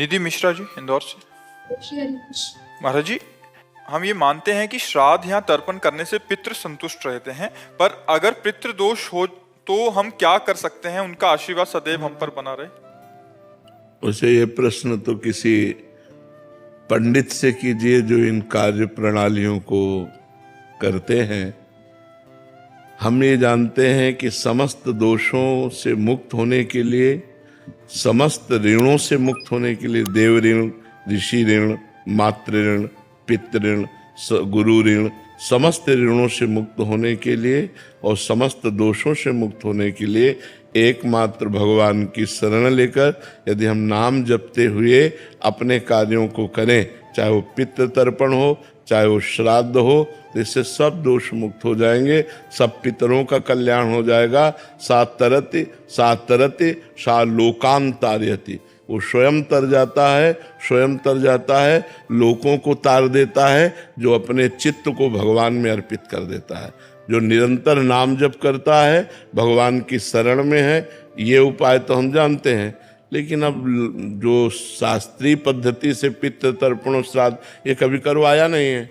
निधि मिश्रा जी, इंदौर से। महाराज जी, हम ये मानते हैं कि श्राद्ध या तर्पण करने से पितृ संतुष्ट रहते हैं, पर अगर पितृ दोष हो तो हम क्या कर सकते हैं उनका आशीर्वाद सदैव हम पर बना रहे? उसे ये प्रश्न तो किसी पंडित से कीजिए जो इन कार्य प्रणालियों को करते हैं। हम ये जानते हैं कि समस्त दोषों से मुक्त होने के लिए, समस्त ऋणों से मुक्त होने के लिए, देव ऋण, ऋषि ऋण, मातृ ऋण, पितृ ऋण, गुरु ऋण, समस्त ऋणों से मुक्त होने के लिए और समस्त दोषों से मुक्त होने के लिए एकमात्र भगवान की शरण लेकर यदि हम नाम जपते हुए अपने कार्यों को करें, चाहे वो पितृ तर्पण हो, चाहे वो श्राद्ध हो, तो इससे सब दोष मुक्त हो जाएंगे, सब पितरों का कल्याण हो जाएगा। सात तरति सा लोकान तारयति, वो स्वयं तर जाता है, लोगों को तार देता है, जो अपने चित्त को भगवान में अर्पित कर देता है, जो निरंतर नाम जप करता है, भगवान की शरण में है। ये उपाय तो हम जानते हैं, लेकिन अब जो शास्त्रीय पद्धति से पितृ तर्पण श्राद्ध ये कभी करवाया नहीं है,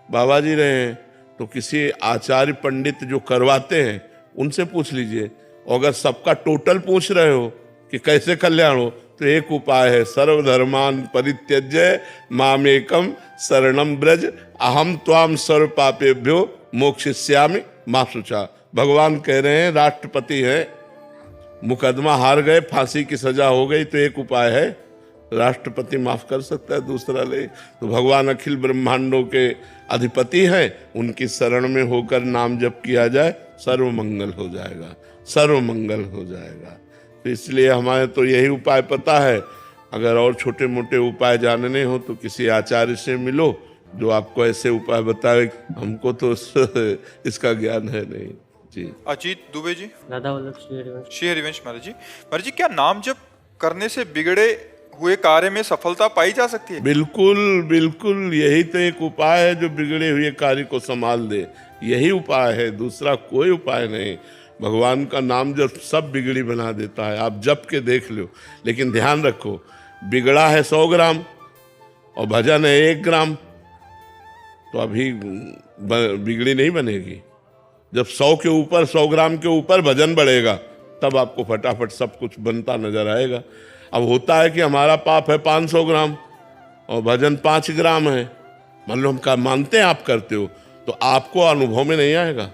बाबा जी रहे हैं, तो किसी आचार्य पंडित जो करवाते हैं उनसे पूछ लीजिए। अगर सबका टोटल पूछ रहे हो कि कैसे कल्याण हो, तो एक उपाय है, सर्वधर्मान परित्यज्य मामेकम शरणम ब्रज अहम त्वाम सर्व पापेभ्यो मोक्षयिष्यामि मा शुचा। भगवान कह रहे हैं, राष्ट्रपति हैं, मुकदमा हार गए, फांसी की सजा हो गई, तो एक उपाय है, राष्ट्रपति माफ कर सकता है, दूसरा ले। तो भगवान अखिल ब्रह्मांडों के अधिपति हैं, उनकी शरण में होकर नाम जप किया जाए, सर्वमंगल हो जाएगा, सर्वमंगल हो जाएगा। तो इसलिए हमारे तो यही उपाय पता है। अगर और छोटे मोटे उपाय जानने हो तो किसी आचार्य से मिलो जो आपको ऐसे उपाय बताए, हमको तो इसका ज्ञान है नहीं जी। अजीत दुबे जी, दादा वल्लभ श्री हरिवंश। महाराज जी, क्या नाम जप करने से बिगड़े हुए कार्य में सफलता पाई जा सकती है? बिल्कुल बिल्कुल, यही तो एक उपाय है जो बिगड़े हुए कार्य को संभाल दे, यही उपाय है, दूसरा कोई उपाय नहीं। भगवान का नाम जब सब बिगड़ी बना देता है, आप जप के देख लो। लेकिन ध्यान रखो, बिगड़ा है 100 ग्राम और भजन है 1 ग्राम, तो अभी बिगड़ी नहीं बनेगी। जब 100 के ऊपर, 100 ग्राम के ऊपर भजन बढ़ेगा, तब आपको फटाफट सब कुछ बनता नजर आएगा। अब होता है कि हमारा पाप है 500 ग्राम और भजन 5 ग्राम है, मान लो हम मानते हैं आप करते हो, तो आपको अनुभव में नहीं आएगा,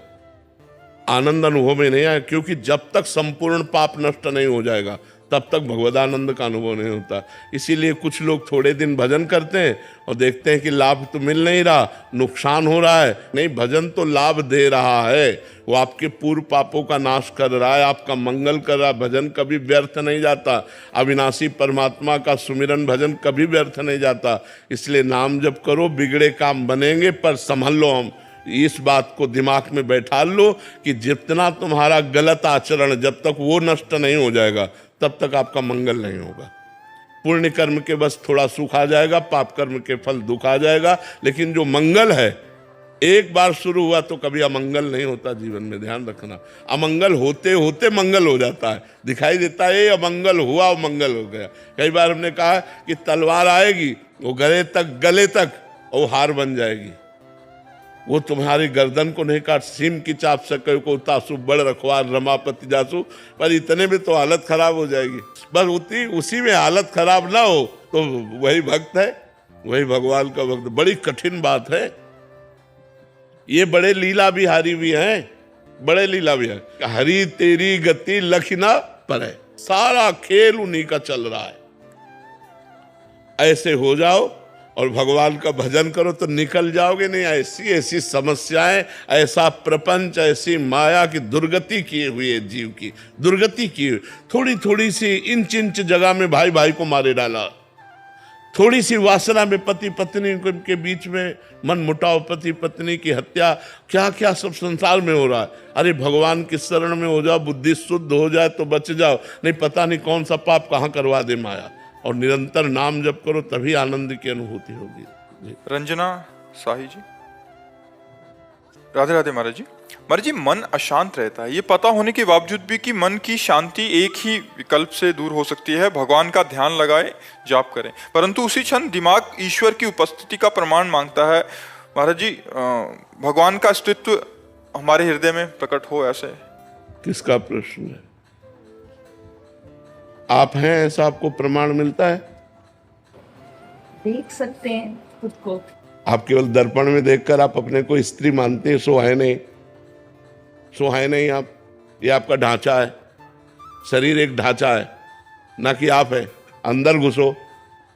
आनंद अनुभव में नहीं आएगा, क्योंकि जब तक संपूर्ण पाप नष्ट नहीं हो जाएगा तब तक भगवदानंद का अनुभव नहीं होता। इसीलिए कुछ लोग थोड़े दिन भजन करते हैं और देखते हैं कि लाभ तो मिल नहीं रहा, नुकसान हो रहा है। नहीं, भजन तो लाभ दे रहा है, वो आपके पूर्व पापों का नाश कर रहा है, आपका मंगल कर रहा है। भजन कभी व्यर्थ नहीं जाता, अविनाशी परमात्मा का सुमिरन भजन कभी व्यर्थ नहीं जाता। इसलिए नाम जप करो, बिगड़े काम बनेंगे, पर संभल लो। हम इस बात को दिमाग में बैठा लो कि जितना तुम्हारा गलत आचरण, जब तक वो नष्ट नहीं हो जाएगा तब तक आपका मंगल नहीं होगा। पुण्य कर्म के बस थोड़ा सुख आ जाएगा, पाप कर्म के फल दुख आ जाएगा, लेकिन जो मंगल है एक बार शुरू हुआ तो कभी अमंगल नहीं होता जीवन में। ध्यान रखना, अमंगल होते होते मंगल हो जाता है, दिखाई देता है ये अमंगल हुआ और मंगल हो गया। कई बार हमने कहा कि तलवार आएगी, वो गले तक और वो हार बन जाएगी, वो तुम्हारी गर्दन को नहीं काट, सीम की चाप सके को तासु बड़ रखवार रमापति जासु, पर इतने में तो हालत खराब हो जाएगी। बस उसी में हालत खराब ना हो तो वही भक्त है, वही भगवान का भक्त। बड़ी कठिन बात है ये, बड़े लीला बिहारी भी हैं, बड़े लीला बिहारी। हरी तेरी गति लखना पर है, सारा खेल उन्हीं का चल रहा है। ऐसे हो जाओ और भगवान का भजन करो तो निकल जाओगे नहीं। ऐसी ऐसी समस्याएं, ऐसा प्रपंच, ऐसी माया की दुर्गति किए हुई है, जीव की दुर्गति की हुई। थोड़ी थोड़ी सी इंच इंच जगह में भाई भाई को मारे डाला, थोड़ी सी वासना में पति पत्नी के बीच में मन मुटाव, पति पत्नी की हत्या, क्या क्या सब संसार में हो रहा है। अरे भगवान की शरण में हो जाओ, बुद्धि शुद्ध हो जाए तो बच जाओ, नहीं पता नहीं कौन सा पाप कहाँ करवा दे माया। और निरंतर नाम जप करो, तभी आनंद की अनुभूति होगी। रंजना साही जी, राधे राधे महाराज जी। महाराज जी, मन अशांत रहता है, ये पता होने के बावजूद भी कि मन की शांति एक ही विकल्प से दूर हो सकती है, भगवान का ध्यान लगाए, जाप करें, परंतु उसी क्षण दिमाग ईश्वर की उपस्थिति का प्रमाण मांगता है। महाराज जी, भगवान का अस्तित्व हमारे हृदय में प्रकट हो, ऐसे किसका प्रश्न है? आप हैं ऐसा आपको प्रमाण मिलता है? देख सकते हैं खुद को। आप केवल दर्पण में देखकर आप अपने को स्त्री मानते हैं, सो है नहीं, सो है नहीं आप। ये आपका ढांचा है, शरीर एक ढांचा है, ना कि आप है। अंदर घुसो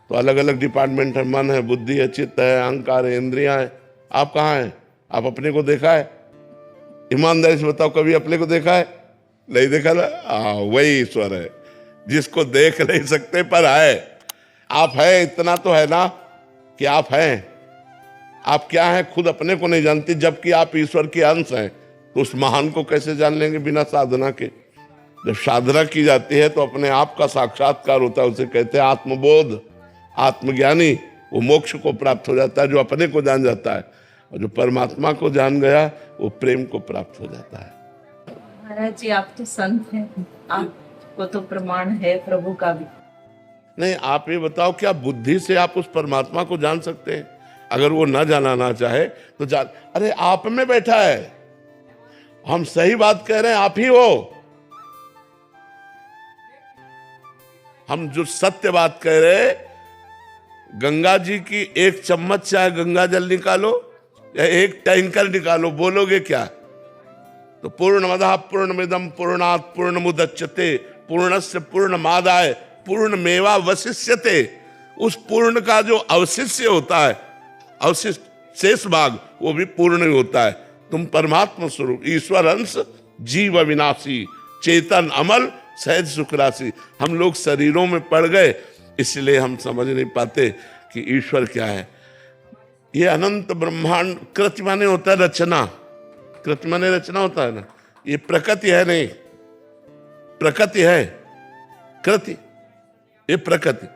तो अलग अलग डिपार्टमेंट है, मन है, बुद्धि है, चित्त है, अहंकार है, इंद्रियां है। आप कहाँ हैं? आप अपने को देखा है? ईमानदारी से बताओ, कभी अपने को देखा है? नहीं देखा ना? वही ईश्वर है जिसको देख नहीं सकते पर है। आप है, इतना तो है ना कि आप हैं। आप क्या हैं खुद अपने को नहीं जानते, जबकि आप ईश्वर के अंश हैं। तो उस महान को कैसे जान लेंगे बिना साधना के? जब साधना की जाती है तो अपने आप का साक्षात्कार होता है, उसे कहते हैं आत्मबोध। आत्मज्ञानी वो मोक्ष को प्राप्त हो जाता है, जो अपने को जान जाता है। और जो परमात्मा को जान गया वो प्रेम को प्राप्त हो जाता है। महाराज जी, आप तो संत हैं, आपको तो प्रमाण है प्रभु का भी। नहीं, आप ये बताओ, क्या बुद्धि से आप उस परमात्मा को जान सकते हैं? अगर वो ना जाना चाहे तो जान। अरे आप में बैठा है, हम सही बात कह रहे हैं, आप ही हो। हम जो सत्य बात कह रहे हैं, गंगा जी की एक चम्मच चाहे गंगा जल निकालो या एक टैंकर निकालो, बोलोगे क्या? तो पूर्णमदः पूर्णमिदं पूर्णात् पूर्णमुदच्यते पूर्णस्य पूर्णमादाय पूर्णमेवावशिष्यते। उस पूर्ण का जो अवशिष्य होता है, अवशिष्ट शेष भाग, वो भी पूर्ण ही होता है। तुम परमात्मा स्वरूप, ईश्वर अंश, जीव अविनाशी, चेतन अमल, सहज सुख राशि। हम लोग शरीरों में पड़ गए, इसलिए हम समझ नहीं पाते कि ईश्वर क्या है। ये अनंत ब्रह्मांड, कृति माने होता है रचना, कृति माने रचना होता है ना। ये प्रकृति है नहीं, प्रकृति है, कृति। ये प्रकृति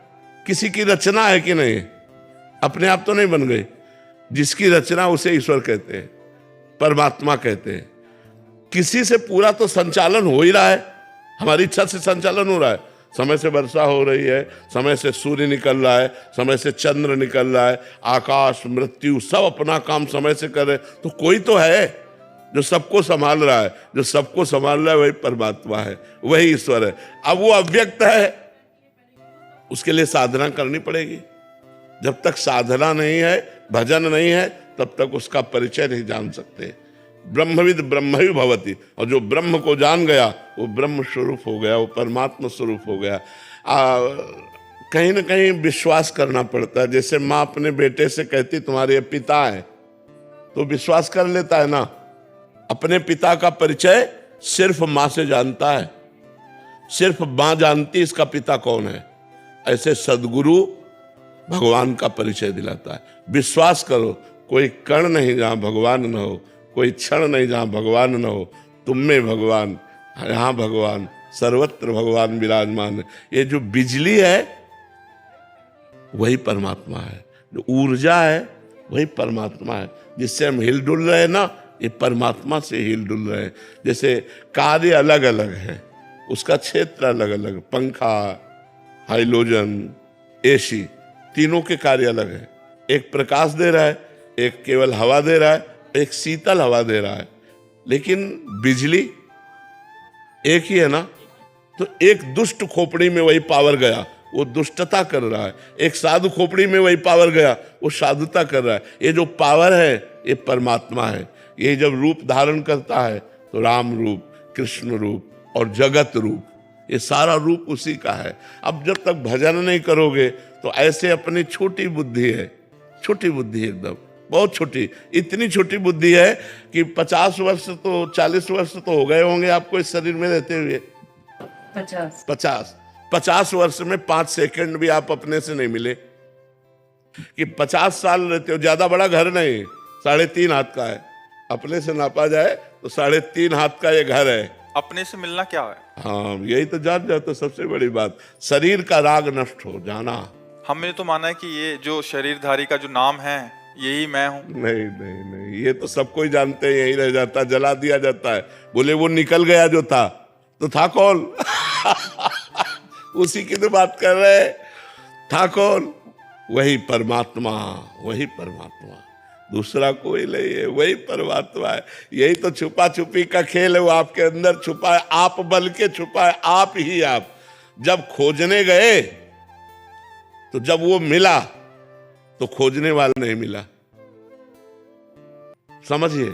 किसी की रचना है कि नहीं? अपने आप तो नहीं बन गई। जिसकी रचना उसे ईश्वर कहते हैं, परमात्मा कहते हैं। किसी से पूरा तो संचालन हो ही रहा है, हमारी इच्छा से संचालन हो रहा है। समय से वर्षा हो रही है, समय से सूर्य निकल रहा है, समय से चंद्र निकल रहा है, आकाश मृत्यु सब अपना काम समय से कर रहे। तो कोई तो है जो सबको संभाल रहा है। जो सबको संभाल रहा है वही परमात्मा है, वही ईश्वर है। अब वो अव्यक्त है, उसके लिए साधना करनी पड़ेगी। जब तक साधना नहीं है, भजन नहीं है, तब तक उसका परिचय नहीं जान सकते। ब्रह्मविद ब्रह्म ही भवति, और जो ब्रह्म को जान गया वो ब्रह्म स्वरूप हो गया, वो परमात्मा स्वरूप हो गया। कहीं ना कहीं विश्वास करना पड़ता है। जैसे माँ अपने बेटे से कहती तुम्हारे पिता है, तो विश्वास कर लेता है ना। अपने पिता का परिचय सिर्फ माँ से जानता है, सिर्फ माँ जानती इसका पिता कौन है। ऐसे सदगुरु भगवान का परिचय दिलाता है। विश्वास करो, कोई कण नहीं जहां भगवान न हो, कोई क्षण नहीं जहां भगवान न हो। तुम में भगवान, यहाँ भगवान, सर्वत्र भगवान विराजमान है। ये जो बिजली है वही परमात्मा है, जो ऊर्जा है वही परमात्मा है। जिससे हम हिल डुल रहे हैं ना, ये परमात्मा से हिल डुल रहे हैं। जैसे कार्य अलग अलग है, उसका क्षेत्र अलग अलग। पंखा, हाइलोजन, एसी, तीनों के कार्य अलग है। एक प्रकाश दे रहा है, एक केवल हवा दे रहा है, एक शीतल हवा दे रहा है। लेकिन बिजली एक ही है ना। तो एक दुष्ट खोपड़ी में वही पावर गया, वो दुष्टता कर रहा है। एक साधु खोपड़ी में वही पावर गया, वो साधुता कर रहा है। ये जो पावर है ये परमात्मा है। ये जब रूप धारण करता है तो राम रूप, कृष्ण रूप और जगत रूप, ये सारा रूप उसी का है। अब जब तक भजन नहीं करोगे तो ऐसे अपनी छोटी बुद्धि है, छोटी बुद्धि एकदम बहुत छोटी, इतनी छोटी बुद्धि है कि 50 वर्ष तो 40 वर्ष तो हो गए होंगे आपको इस शरीर में रहते हुए। 50 वर्ष में 5 सेकंड भी आप अपने से नहीं मिले। कि 50 साल रहते हो। ज्यादा बड़ा घर नहीं, 3.5 हाथ का है। अपने से नापा जाए तो 3.5 हाथ का ये घर है। अपने से मिलना क्या है? हाँ, यही तो जान जाओ तो सबसे बड़ी बात, शरीर का राग नष्ट हो जाना। हमने तो माना है कि ये जो शरीरधारी का जो नाम है यही मैं हूँ। नहीं नहीं नहीं, ये तो सबको ही जानते हैं, यही रह जाता, जला दिया जाता है। बोले वो निकल गया जो था, तो था कौन? उसी की तो बात कर रहे हैं। था कौन? वही परमात्मा, वही परमात्मा, दूसरा कोई नहीं है, वही परमात्मा है। यही तो छुपा छुपी का खेल है, वो आपके अंदर छुपा है, आप बल के छुपा है, आप ही आप। जब खोजने गए तो जब वो मिला तो खोजने वाला नहीं मिला। समझिए,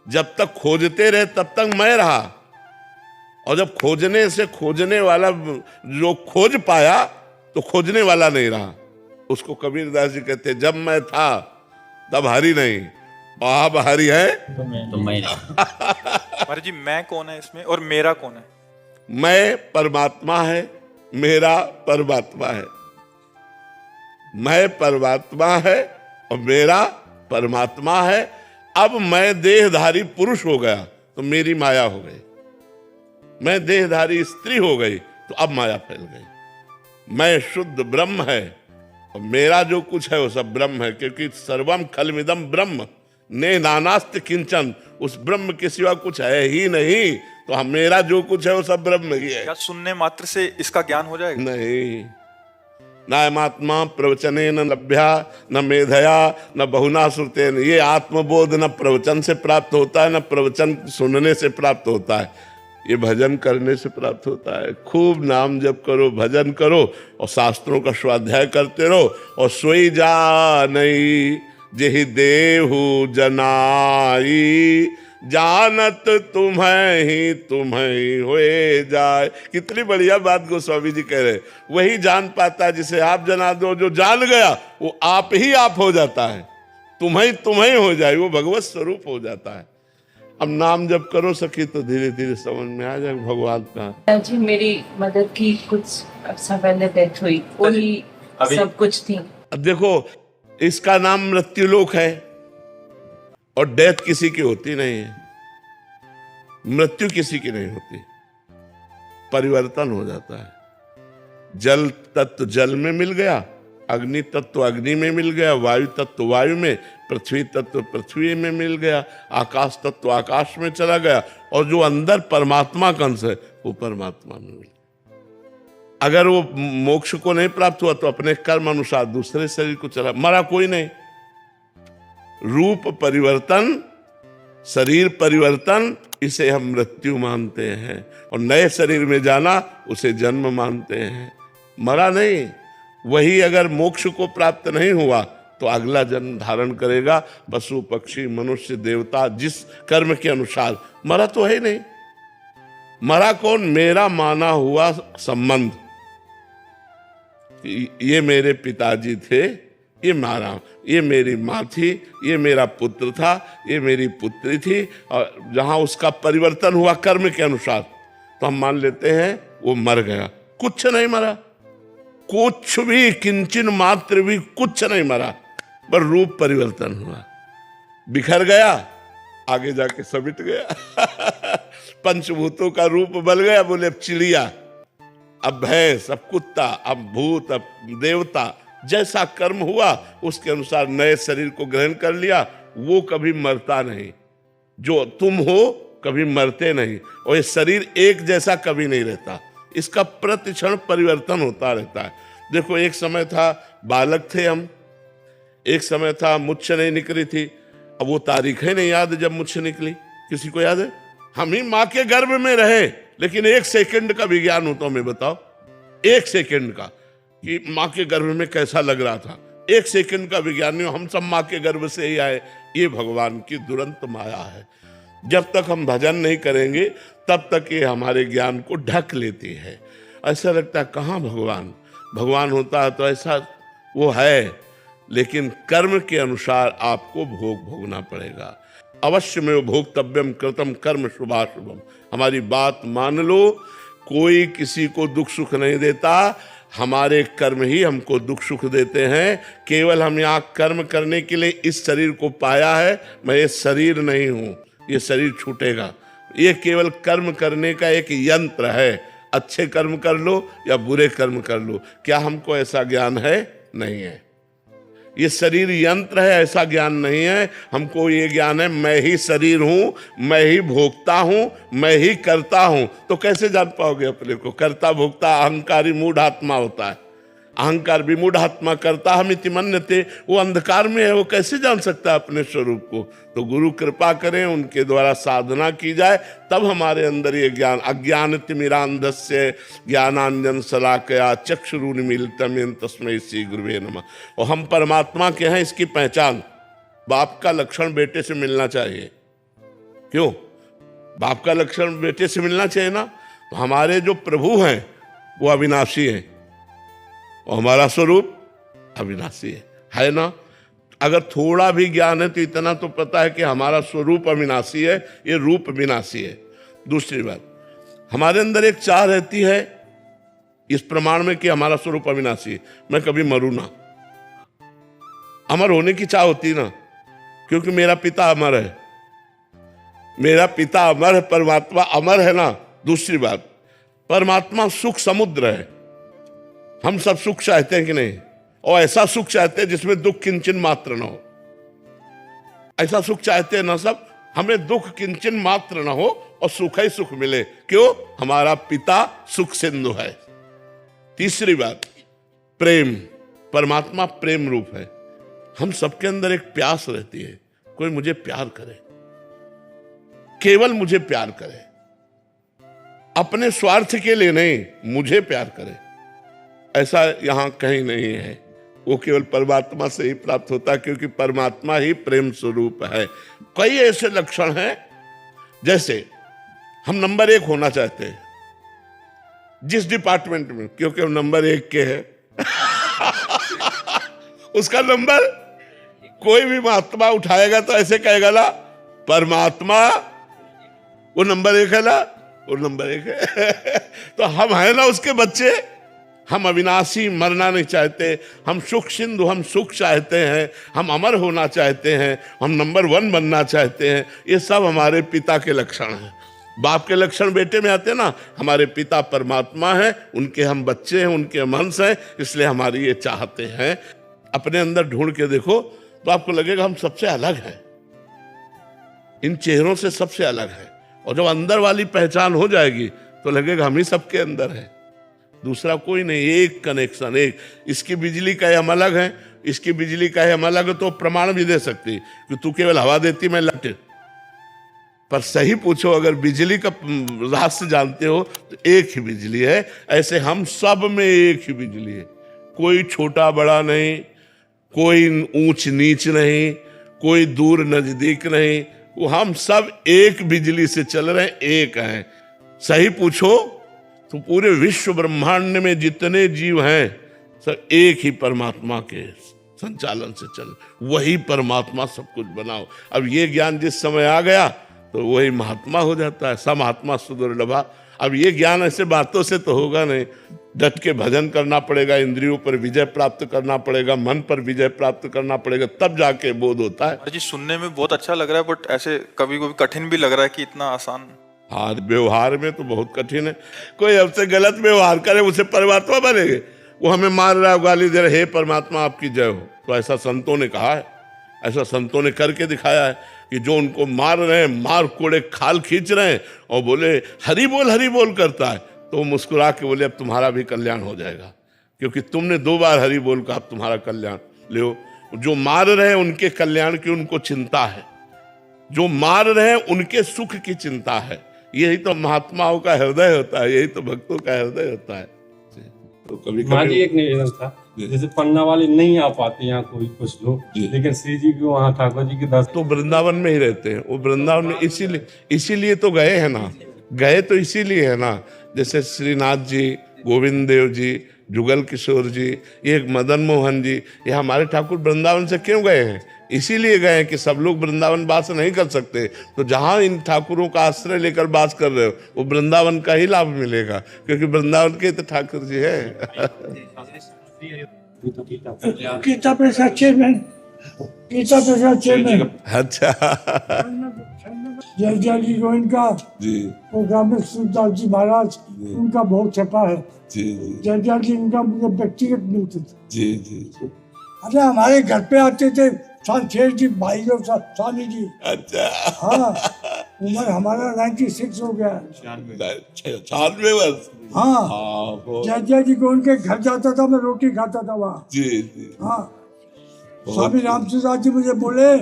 जब तक खोजते रहे तब तक मैं रहा, और जब खोजने से खोजने वाला जो खोज पाया तो खोजने वाला नहीं रहा। उसको कबीरदास जी कहते, जब मैं था तब हरि नहीं, अब हरि है तो मैं महाराज जी मैं कौन है इसमें और मेरा कौन है? मैं परमात्मा है, मेरा परमात्मा है। मैं परमात्मा है और मेरा परमात्मा है। अब मैं देहधारी पुरुष हो गया तो मेरी माया हो गई, मैं देहधारी स्त्री हो गई तो अब माया फैल गई। मैं शुद्ध ब्रह्म है और मेरा जो कुछ है वो सब ब्रह्म है, क्योंकि सर्वम खलमिदम ब्रह्म ने नानास्त किंचन, उस ब्रह्म के सिवा कुछ है ही नहीं। तो हम, मेरा जो कुछ है वो सब ब्रह्म ही है। क्या सुनने मात्र से इसका ज्ञान हो जाएगा? नहीं, नायमात्मा प्रवचने न लभ्या न मेधया न बहुना श्रुतेन। ये आत्मबोध न प्रवचन से प्राप्त होता है, न प्रवचन सुनने से प्राप्त होता है, ये भजन करने से प्राप्त होता है। खूब नाम जप करो, भजन करो और शास्त्रों का स्वाध्याय करते रहो। और सोई जा नहीं जेहि देहु जनाई, जानत तुम्हें ही होए जाए। कितनी बढ़िया बात गोस्वामी जी कह रहे। वही जान पाता है जिसे आप जना दो, जो जान गया वो आप ही आप हो जाता है, तुम्हें हो जाए, वो भगवत स्वरूप हो जाता है। अब नाम जब करो सखी तो धीरे धीरे समझ में आ जाए भगवान का। जी मेरी मदर की कुछ अर्सा पहले डेथ हुई, वही अभी- सब कुछ थी। अब देखो, इसका नाम मृत्युलोक है और डेथ किसी की होती नहीं है, मृत्यु किसी की नहीं होती, परिवर्तन हो जाता है। जल तत्व जल में मिल गया, अग्नि तत्व अग्नि में मिल गया, वायु तत्व वायु में, पृथ्वी तत्व पृथ्वी में मिल गया, आकाश तत्व आकाश में चला गया, और जो अंदर परमात्मा का अंश है वो परमात्मा में मिल गया। अगर वो मोक्ष को नहीं प्राप्त हुआ तो अपने कर्म अनुसार दूसरे शरीर को चला, मरा कोई नहीं। रूप परिवर्तन, शरीर परिवर्तन, इसे हम मृत्यु मानते हैं, और नए शरीर में जाना उसे जन्म मानते हैं, मरा नहीं। वही अगर मोक्ष को प्राप्त नहीं हुआ तो अगला जन्म धारण करेगा, पशु पक्षी मनुष्य देवता, जिस कर्म के अनुसार। मरा तो है नहीं। मरा कौन? मेरा माना हुआ संबंध। ये मेरे पिताजी थे, ये मारा, ये मेरी माँ थी, ये मेरा पुत्र था, ये मेरी पुत्री थी, और जहां उसका परिवर्तन हुआ कर्म के अनुसार तो हम मान लेते हैं वो मर गया। कुछ नहीं मरा, कुछ भी, किंचन मात्र भी कुछ नहीं मरा, पर रूप परिवर्तन हुआ, बिखर गया, आगे जाके समिट गया। पंचभूतों का रूप बदल गया। बोले अब चिड़िया, अब भैंस, अब कुत्ता, अब भूत, अब देवता, जैसा कर्म हुआ उसके अनुसार नए शरीर को ग्रहण कर लिया। वो कभी मरता नहीं, जो तुम हो कभी मरते नहीं, और ये शरीर एक जैसा कभी नहीं रहता, इसका प्रतिक्षण परिवर्तन होता रहता है। देखो, एक समय था बालक थे हम, एक समय था मुच्छ नहीं निकली थी। अब वो तारीख है नहीं याद जब मुच्छ निकली, किसी को याद है? हम ही माँ के गर्भ में रहे, लेकिन एक सेकंड का विज्ञान हो तो हमें बताओ, एक सेकंड का, कि माँ के गर्भ में कैसा लग रहा था। एक सेकंड का विज्ञान, हम सब माँ के गर्भ से ही आए। ये भगवान की दुरंत माया है। जब तक हम भजन नहीं करेंगे तब तक ये हमारे ज्ञान को ढक लेती है। ऐसा लगता है कहाँ भगवान, भगवान होता है तो ऐसा वो है, लेकिन कर्म के अनुसार आपको भोग भोगना पड़ेगा। अवश्य में वो भोक्तव्यम कृतम कर्म शुभाशुभम। हमारी बात मान लो, कोई किसी को दुख सुख नहीं देता, हमारे कर्म ही हमको दुख सुख देते हैं। केवल हम यहाँ कर्म करने के लिए इस शरीर को पाया है। मैं ये शरीर नहीं हूँ, ये शरीर छूटेगा। ये केवल कर्म करने का एक यंत्र है। अच्छे कर्म कर लो या बुरे कर्म कर लो, क्या हमको ऐसा ज्ञान है? नहीं है। ये शरीर यंत्र है ऐसा ज्ञान नहीं है। हमको ये ज्ञान है मैं ही शरीर हूं, मैं ही भोगता हूं, मैं ही करता हूं। तो कैसे जान पाओगे अपने को? कर्ता भोक्ता अहंकारी मूढ़ आत्मा होता है। अहंकार विमूढ़ आत्मा करता हम इति मन्यते, वो अंधकार में है, वो कैसे जान सकता है अपने स्वरूप को? तो गुरु कृपा करें, उनके द्वारा साधना की जाए, तब हमारे अंदर ये ज्ञान। अज्ञान तिमिरांधस्य ज्ञानांजन शलाकया चक्षुरुन्मीलितं येन तस्मै श्री गुरुवे नमः। और हम परमात्मा के हैं, इसकी पहचान बाप का लक्षण बेटे से मिलना चाहिए। क्यों? बाप का लक्षण बेटे से मिलना चाहिए ना। तो हमारे जो प्रभु हैं वो अविनाशी हैं और हमारा स्वरूप अविनाशी है ना। अगर थोड़ा भी ज्ञान है तो इतना तो पता है कि हमारा स्वरूप अविनाशी है, ये रूप विनाशी है। दूसरी बात, हमारे अंदर एक चाह रहती है इस प्रमाण में कि हमारा स्वरूप अविनाशी है, मैं कभी मरूं ना। अमर होने की चाह होती ना, क्योंकि मेरा पिता अमर है, मेरा पिता अमर है, परमात्मा अमर है ना। दूसरी बात, परमात्मा सुख समुद्र है। हम सब सुख चाहते हैं कि नहीं? और ऐसा सुख चाहते हैं जिसमें दुख किंचन मात्र न हो। ऐसा सुख चाहते हैं ना सब, हमें दुख किंचन मात्र न हो और सुख ही सुख मिले। क्यों? हमारा पिता सुख सिंधु है। तीसरी बात, प्रेम। परमात्मा प्रेम रूप है। हम सबके अंदर एक प्यास रहती है, कोई मुझे प्यार करे, केवल मुझे प्यार करे, अपने स्वार्थ के लिए नहीं, मुझे प्यार करे। ऐसा यहां कहीं नहीं है, वो केवल परमात्मा से ही प्राप्त होता है, क्योंकि परमात्मा ही प्रेम स्वरूप है। कई ऐसे लक्षण हैं, जैसे हम नंबर 1 होना चाहते हैं जिस डिपार्टमेंट में, क्योंकि हम नंबर 1 के हैं उसका नंबर कोई भी महात्मा उठाएगा तो ऐसे कहेगा ना, परमात्मा वो नंबर 1 है ना, वो नंबर 1 है तो हम है ना उसके बच्चे। हम अविनाशी, मरना नहीं चाहते, हम सुख सिंधु, हम सुख चाहते हैं, हम अमर होना चाहते हैं, हम नंबर 1 बनना चाहते हैं। ये सब हमारे पिता के लक्षण हैं। बाप के लक्षण बेटे में आते हैं ना। हमारे पिता परमात्मा है, उनके हम बच्चे हैं, उनके हम अंश हैं, इसलिए हमारी ये चाहते हैं। अपने अंदर ढूंढ के देखो तो आपको लगेगा हम सबसे अलग हैं, इन चेहरों से सबसे अलग है। और जब अंदर वाली पहचान हो जाएगी तो लगेगा हम ही सबके अंदर है, दूसरा कोई नहीं। एक कनेक्शन, एक। इसकी बिजली का हम अलग है, इसकी बिजली का हम अलग है, तो प्रमाण भी दे सकती कि तू केवल हवा देती, मैं लाइट। पर सही पूछो, अगर बिजली का रहस्य जानते हो तो एक ही बिजली है। ऐसे हम सब में एक ही बिजली है, कोई छोटा बड़ा नहीं, कोई ऊंच नीच नहीं, कोई दूर नजदीक नहीं। वो हम सब एक बिजली से चल रहे हैं, एक हैं। सही पूछो तो पूरे विश्व ब्रह्मांड में जितने जीव हैं सब एक ही परमात्मा के संचालन से चल, वही परमात्मा सब कुछ बनाओ। अब ये ज्ञान जिस समय आ गया तो वही महात्मा हो जाता है। सब महात्मा सुदुर्लभा। अब ये ज्ञान ऐसे बातों से तो होगा नहीं, डट के भजन करना पड़ेगा, इंद्रियों पर विजय प्राप्त करना पड़ेगा, मन पर विजय प्राप्त करना पड़ेगा, तब जाके बोध होता है। जी सुनने में बहुत अच्छा लग रहा है, बट ऐसे कभी कभी कठिन भी लग रहा है कि इतना आसान। हाँ, व्यवहार में तो बहुत कठिन है। कोई हमसे गलत व्यवहार करे उसे परमात्मा बनेंगे। वो हमें मार रहा है, गाली दे रहा है, हे परमात्मा आपकी जय हो। तो ऐसा संतों ने कहा है, ऐसा संतों ने करके दिखाया है कि जो उनको मार रहे हैं, मार कोड़े खाल खींच रहे हैं और बोले हरि बोल करता है, तो वो मुस्कुरा के बोले अब तुम्हारा भी कल्याण हो जाएगा, क्योंकि तुमने 2 बार हरि बोल का, अब तुम्हारा कल्याण ले। जो मार रहे हैं उनके कल्याण की उनको चिंता है, जो मार रहे हैं उनके सुख की चिंता है। यही तो महात्माओं का हृदय होता है, यही तो भक्तों का हृदय होता है। तो कभी कभी एक निवेदन था, जैसे पन्ना वाले नहीं आ पाते यहाँ कोई कुछ लोग, लेकिन श्री जी के वहाँ ठाकुर जी के दर्शन तो वृंदावन में ही रहते हैं। वो वृंदावन में इसीलिए तो गए हैं ना, गए तो इसीलिए है ना। जैसे श्रीनाथ जी, गोविंद देव जी, जुगल किशोर जी, ये मदन मोहन जी, ये हमारे ठाकुर वृंदावन से क्यों गए हैं? इसीलिए गए हैं कि सब लोग वृंदावन वास नहीं कर सकते, तो जहां इन ठाकुरों का आश्रय लेकर वास कर रहे हो वो वृंदावन का ही लाभ मिलेगा, क्योंकि वृंदावन के तो ठाकुर जी है। गीता प्रसाद चेयरमैन, गीता प्रसाद चेयरमैन। अच्छा जय जय जी गोविंद का जी, प्रोग्राम में सुखदास जी महाराज, उनका बहुत छपा है। जी जी जय जय जी उनका मुझे व्यक्तिगत मिलते थे। जी जी जी। अरे हमारे घर पे आते थे शेर जी भाई लोग स्वामी जी। अच्छा, हाँ, उम्र हमारा 96 हो गया। 96 वर्ष। हाँ, बहुत। जैजा जी को उनके घर जाता था, मैं रोटी खाता था वहाँ। जी जी हाँ, स्वामी रामसूदास जी मुझे बोले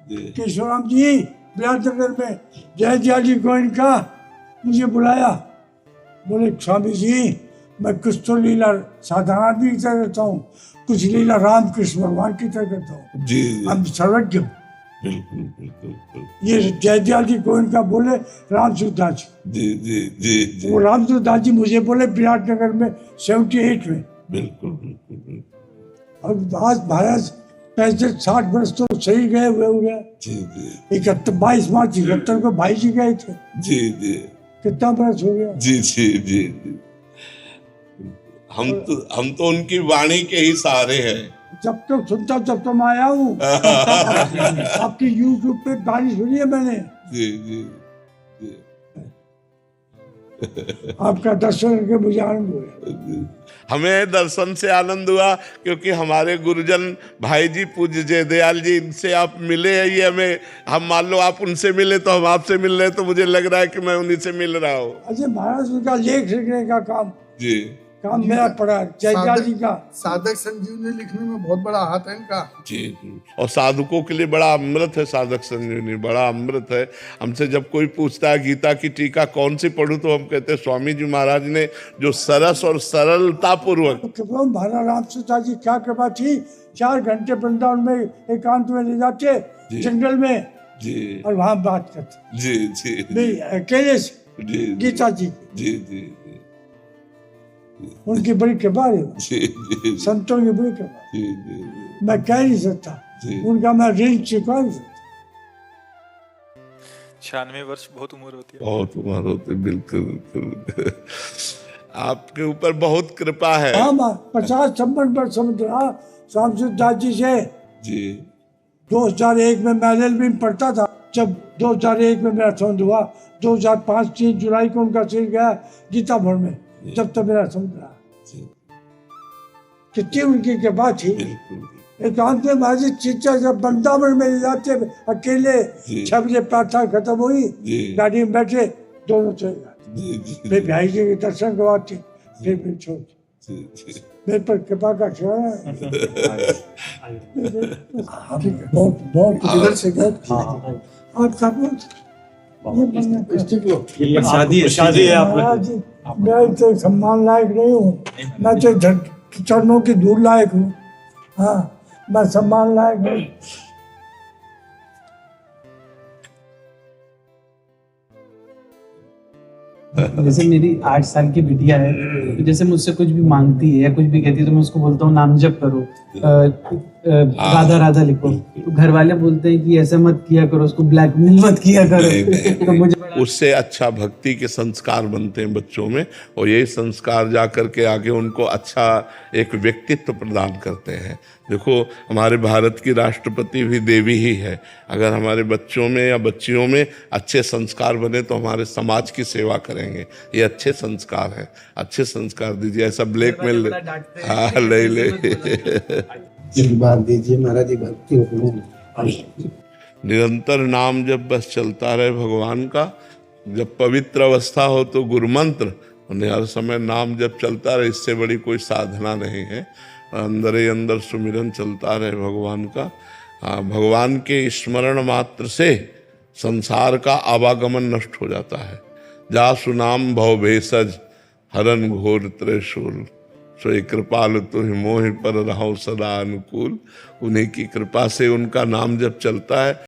जी केशवराम जी विराटनगर में जैजा जी को इनका मुझे बुलाया। बोले स्वामी जी मैं कुछ तो लीला साधारण आदमी की तरह करता हूँ, कुछ लीला राम कृष्ण भगवान की तरह करता हूँ। जी अब सर्वज्ञ हूँ। बिल्कुल बिल्कुल बिल्कुल। ये जयदयाल जी को इनका बोले रामसूदास जी जी जी जी। जी वो रामसूदास जी मुझे बोले विराटनगर में 78 में। बिल्कुल बिल्कुल बिल्कुल। और आज महाराज 65-60 वर्ष तो सही गए हुए हो गया। जी जी 22 मार्च 71 को भाई जी गए थे। जी जी कितना बरस हो गया। जी जी जी जी। हम तो उनकी वाणी के ही सहारे हैं। जब तक सुनता जब तो मैं आया हूँ। आपकी YouTube पे गानी सुनी है मैंने। जी जी जी आपका दर्शन करके मुझे आनंद हुआ। हमें दर्शन से आनंद हुआ क्योंकि हमारे गुरुजन भाई जी पूज्य जयदयाल जी, इनसे आप मिले हैं। ये हमें, हम मान लो आप उनसे मिले तो हम आपसे मिल रहे हैं, तो मुझे लग रहा है कि मैं उन्हीं से मिल रहा हूँ। अच्छा, महाराज उनका लेख लिखने का जी काम मेरा पड़ा जयदयाल जी का। साधक संजीवनी लिखने में बहुत बड़ा हाथ है इनका। जी जी। और साधकों के लिए बड़ा अमृत है साधक संजीवनी, बड़ा अमृत है। हमसे जब कोई पूछता है गीता की टीका कौन सी पढ़ूं, तो हम कहते हैं स्वामी जी महाराज ने जो सरस और सरलता पूर्वक। कृपा महाराज रामसूदास जी क्या कृपा थी, 4 घंटे वृंदावन में एकांत में ले जाते जंगल में जी और वहाँ बात करते। जी जी नहीं, अकेले से जी गीता जी जी जी उनकी बड़ी कृपा है। जी जी संतों की बड़ी कृपा, जी जी मैं कह नहीं सकता। जी। उनका मैं ऋण चुका नहीं सकता। 96 वर्ष बहुत उम्र होती है। बहुत उम्र होते, बिल्कुल बिल्कुल। आपके ऊपर बहुत कृपा है। हाँ, मैं 50-56 वर्ष समझ रहा रामसूदास जी से। जी 2001 में मैं LLB में पढ़ता था। जब 2001 में मेरा संबंध हुआ, 2005 3 जुलाई को उनका सिर गया गीता भवन में। जब तक मेरा समझ रहा जी कितनी उनकी कृपा थी। बिल्कुल एकांत में महाराज चीचा जब वृंदावन में ले जाते अकेले, जी। 6 बजे प्रार्थना खत्म हुई, जी। गाड़ी में बैठे दोनों चले जाते। जी जी फिर भाई जी के दर्शन करवाते, फिर छोड़। जी जी मेरे पर कृपा का क्षण है। बहुत बहुत इधर से आपका ये शादी है आप महाराज, मैं तो सम्मान लायक नहीं हूँ, मैं तो चरणों की धूल लायक हूँ। हाँ, मैं सम्मान लायक नहीं। जैसे मेरी 8 साल की बिटिया है, तो जैसे मुझसे कुछ भी मांगती है या कुछ भी कहती है तो मैं उसको बोलता हूँ नाम जप करो, राधा राधा लिखो। तो घर वाले बोलते हैं कि ऐसा मत किया करो, उसको ब्लैकमेल मत किया करो। तो मुझे उससे अच्छा भक्ति के संस्कार बनते हैं बच्चों में, और यही संस्कार जा करके आगे उनको अच्छा एक व्यक्तित्व प्रदान करते हैं। देखो, हमारे भारत की राष्ट्रपति भी देवी ही है। अगर हमारे बच्चों में या बच्चियों में अच्छे संस्कार बने तो हमारे समाज की सेवा करेंगे। ये अच्छे संस्कार हैं, अच्छे संस्कार दीजिए। ऐसा ब्लैकमेल हाँ ले ले बात दीजिए महाराज जी, भक्ति निरंतर नाम जब बस चलता रहे भगवान का। जब पवित्र अवस्था हो तो गुरु मंत्र, और हर समय नाम जब चलता रहे, इससे बड़ी कोई साधना नहीं है। अंदर ही अंदर सुमिरन चलता रहे भगवान का। भगवान के स्मरण मात्र से संसार का आवागमन नष्ट हो जाता है। जा सुनाम भव भेषज हरन घोर त्रिशूल, सोई कृपाल तुहि मोहि पर रहो सदा अनुकूल। उन्हीं की कृपा से उनका नाम जब चलता है